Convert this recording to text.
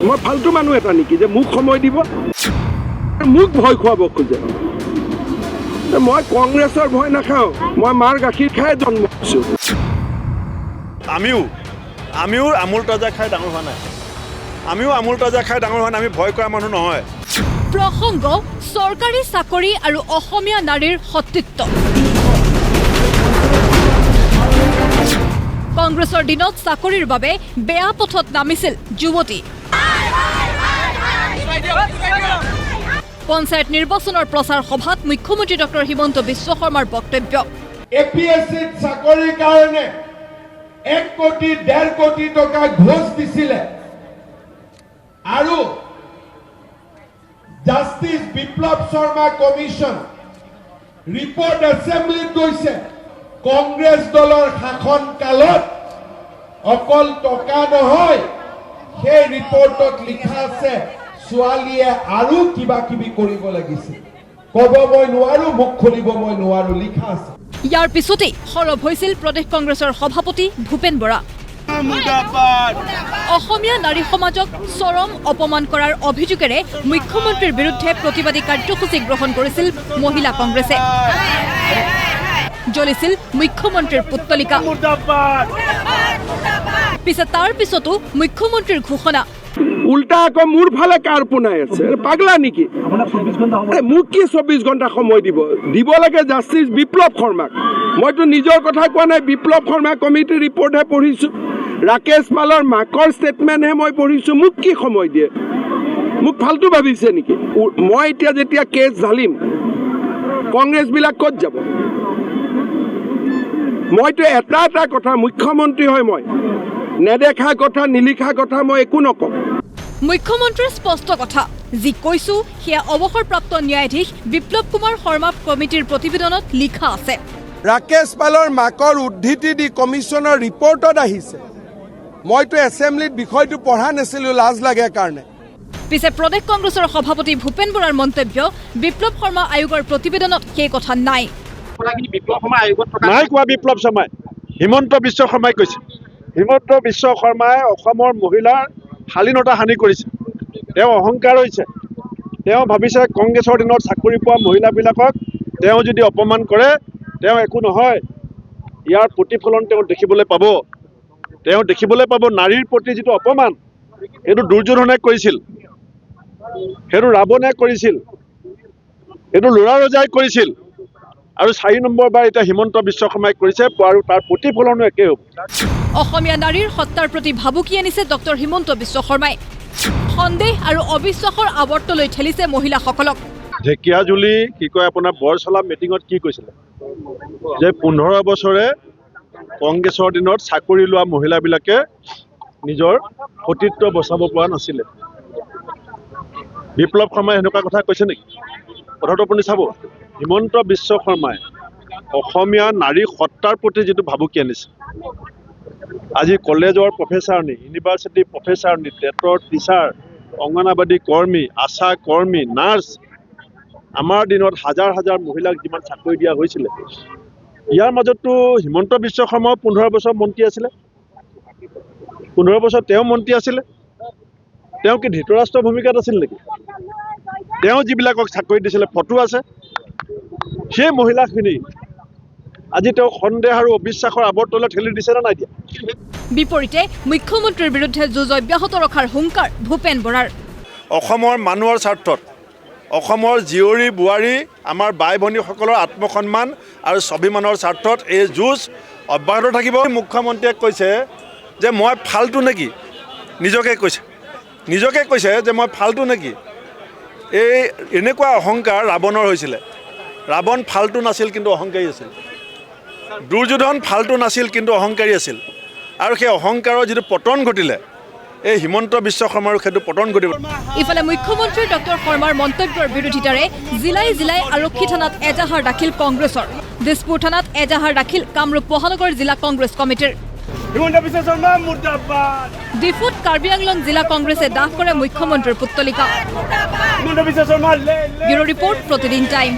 মই ফাল্টু মানুহ এটা নেকি যে মোক সময় দিব, মোক ভয় খুৱাব খোজে। মই কংগ্ৰেছৰ ভয় নাখাওঁ, মই মাৰ গাখীৰ খাই জন্ম হৈছোঁ। আমিও আমুল তাজা খাই ডাঙৰ হোৱা নাই, আমি ভয় কৰা মানুহ নহয়। প্ৰসংগ চৰকাৰী চাকৰি আৰু অসমীয়া নাৰীৰ সতীত্ব। কংগ্ৰেছৰ দিনত চাকৰিৰ বাবে বেয়া পথত নামিছিল যুৱতী। পঞ্চায়ত নিৰ্বাচনৰ প্ৰচাৰ সভাত মুখ্যমন্ত্ৰী ডক্টৰ হিমন্ত বিশ্ব শৰ্মাৰ বক্তব্য। APSCত চাকৰিৰ কাৰণে 1 কোটি 1.5 কোটি টকা ঘোষ দিছিলে আৰু জাষ্টিস বিপ্লৱ শৰ্মা কমিশন ৰিপৰ্ট এছেম্বলিত গৈছে। কংগ্ৰেছ দলৰ শাসন কালত অকল টকা নহয়, সেই ৰিপৰ্টত লিখা আছে ছোৱালীয়ে আৰু কিবা কিবি কৰিব লাগিছিল। ক'ব মই নোৱাৰো, মুখ খুলিব মই নোৱাৰো, লিখা আছে। ইয়াৰ পিছতেই সৰব হৈছিল প্ৰদেশ কংগ্ৰেছৰ সভাপতি ভূপেন বৰা। অসমীয়া নাৰী সমাজক চৰম অপমান কৰাৰ অভিযোগেৰে মুখ্যমন্ত্ৰীৰ বিৰুদ্ধে প্ৰতিবাদী কাৰ্যসূচী গ্ৰহণ কৰিছিল মহিলা কংগ্ৰেছে। জ্বলিছিল মুখ্যমন্ত্ৰীৰ পুত্তলিকা। পিছে তাৰ পিছতো মুখ্যমন্ত্ৰীৰ ঘোষণা। উল্টা আকৌ মোৰ ফালে কাৰ পোনাই আছে, পাগলা নেকি? মোক কি 24 ঘণ্টা সময় দিব লাগে জাষ্টিস বিপ্লৱ শৰ্মাক। মইতো নিজৰ কথা কোৱা নাই, বিপ্লৱ শৰ্মা কমিটিৰ ৰিপৰ্টহে পঢ়িছোঁ, ৰাকেশ পালৰ মাকৰ ষ্টেটমেণ্টহে মই পঢ়িছোঁ। মোক কি সময় দিয়ে? মোক ফাল্টু ভাবিছে নেকি? মই এতিয়া যেতিয়া কেছ ঢালিম, কংগ্ৰেছবিলাক ক'ত যাব? মইতো এটা কথা, মুখ্যমন্ত্ৰী হয় মই, নেদেখা কথা নিলিখা কথা মই একো নকওঁ। মুখ্যমন্ত্ৰীৰ স্পষ্ট কথা, যি কৈছো সেয়া অৱসৰপ্ৰাপ্ত ন্যায়াধীশ বিপ্লৱ কুমাৰ শৰ্মা কমিটিৰ প্ৰতিবেদনত লিখা আছে। ৰাকেশ পালৰ মাকৰ উদ্ধৃতি দি কমিশ্যনৰ ৰিপৰ্টত আহিছে। মইতো এছেম্বলিত বিষয়টো পঢ়া নাছিলো, লাজ লাগে কাৰণে। পিছে প্ৰদেশ কংগ্ৰেছৰ সভাপতি ভূপেন বৰাৰ মন্তব্য, বিপ্লৱ শৰ্মা আয়োগৰ প্ৰতিবেদনত সেই কথা নাই। নাই কোৱা বিপ্লৱ শৰ্মাই, হিমন্ত বিশ্ব শৰ্মাই কৈছে। হিমন্ত বিশ্ব শৰ্মাই অসমৰ মহিলাৰ শালীনতা হানি কৰিছে। তেওঁ অহংকাৰ হৈছে, তেওঁ ভাবিছে কংগ্ৰেছৰ দিনত চাকৰি পোৱা মহিলাবিলাকক তেওঁ যদি অপমান কৰে তেওঁ একো নহয়। ইয়াৰ প্ৰতিফলন তেওঁ দেখিবলৈ পাব। নাৰীৰ প্ৰতি যিটো অপমান, সেইটো দুৰ্যোধনে কৰিছিল, সেইটো ৰাৱণে কৰিছিল, সেইটো ল'ৰা ৰজাই কৰিছিল, আৰু 4 নম্বৰ বাৰ এতিয়া হিমন্ত বিশ্ব শৰ্মাই কৰিছে, আৰু তাৰ প্ৰতিফলনো একে হ'ব। অসমীয়া নাৰীৰ সত্তাৰ প্ৰতি ভাবুকি আনিছে ডক্টৰ হিমন্ত বিশ্ব শৰ্মাই। সন্দেহ আৰু অবিশ্বাসৰ আৱৰ্তলৈ ঠেলিছে মহিলাসকলক। ঢেকীয়াজুলি আপোনাৰ বৰচলা মিটিঙত কি কৈছিলে যে 15 বছৰে কংগ্ৰেছৰ দিনত চাকৰি লোৱা মহিলাবিলাকে নিজৰ সতীত্ব বচাব পৰা নাছিলে। বিপ্লৱ শৰ্মাই এনেকুৱা কথা কৈছে নেকি? কথাটো আপুনি চাব, হিমন্ত বিশ্ব শৰ্মাই অসমীয়া নাৰী সত্তাৰ প্ৰতি যিটো ভাবুকি আনিছে, আজি কলেজৰ প্ৰফেচাৰনি, ইউনিভাৰ্চিটিৰ প্ৰফেচাৰনি, টেটৰ টিচাৰ, অংগনাবাদী কৰ্মী, আশা কৰ্মী, নাৰ্ছ, আমাৰ দিনত হাজাৰ হাজাৰ মহিলাক যিমান চাকৰি দিয়া হৈছিলে, ইয়াৰ মাজতো হিমন্ত বিশ্ব শৰ্মাও 15 বছৰ মন্ত্ৰী আছিলে। 15 বছৰ তেওঁ মন্ত্ৰী আছিলে। তেওঁ কি ধৃতৰাষ্ট্ৰৰ ভূমিকাত আছিল নেকি? তেওঁ যিবিলাকক চাকৰি দিছিলে ফটো আছে। সেই মহিলাখিনি আজি তেওঁ সন্দেহ আৰু অবিশ্বাসৰ আৱৰ্তলৈ ঠেলি দিছে নে নাই দিয়া? বিপৰীতে মুখ্যমন্ত্ৰীৰ বিৰুদ্ধে যুঁজ অব্যাহত ৰখাৰ হুংকাৰ ভূপেন বৰাৰ। অসমৰ মানুহৰ স্বাৰ্থত, অসমৰ জীয়ৰী বোৱাৰী, আমাৰ বাই ভনীসকলৰ আত্মসন্মান আৰু স্বাভিমানৰ স্বাৰ্থত এই যুঁজ অব্যাহত থাকিব। মুখ্যমন্ত্ৰীয়ে কৈছে যে মই ফাল্টু নেকি? নিজকে কৈছে যে মই ফাল্টু নেকি? এনেকুৱা অহংকাৰ ৰাৱণৰ হৈছিলে। ৰাৱণ ফাল্টু নাছিল কিন্তু অহংকাৰী আছিল। দুৰ্যোধন ফাল্টু নাছিল কিন্তু অহংকাৰী আছিল। আৰু সেই অহংকাৰৰ যিটো পতন ঘটিলে, এই হিমন্ত বিশ্ব শৰ্মাৰ সেইটো পতন ঘটিব। ইফালে মুখ্যমন্ত্ৰী ডক্টৰ শৰ্মাৰ মন্তব্যৰ বিৰোধিতাৰে জিলাই জিলাই আৰক্ষী থানাত এজাহাৰ দাখিল কংগ্ৰেছৰ। দিছপুৰ থানাত এজাহাৰ দাখিল কামৰূপ মহানগৰ জিলা কংগ্ৰেছ কমিটিৰ। ডিফুত কাৰ্বি আংলং জিলা কংগ্ৰেছে দাহ কৰে মুখ্যমন্ত্ৰীৰ পুত্তলিকা। ব্যুৰো ৰিপৰ্ট, প্ৰতিদিন টাইম।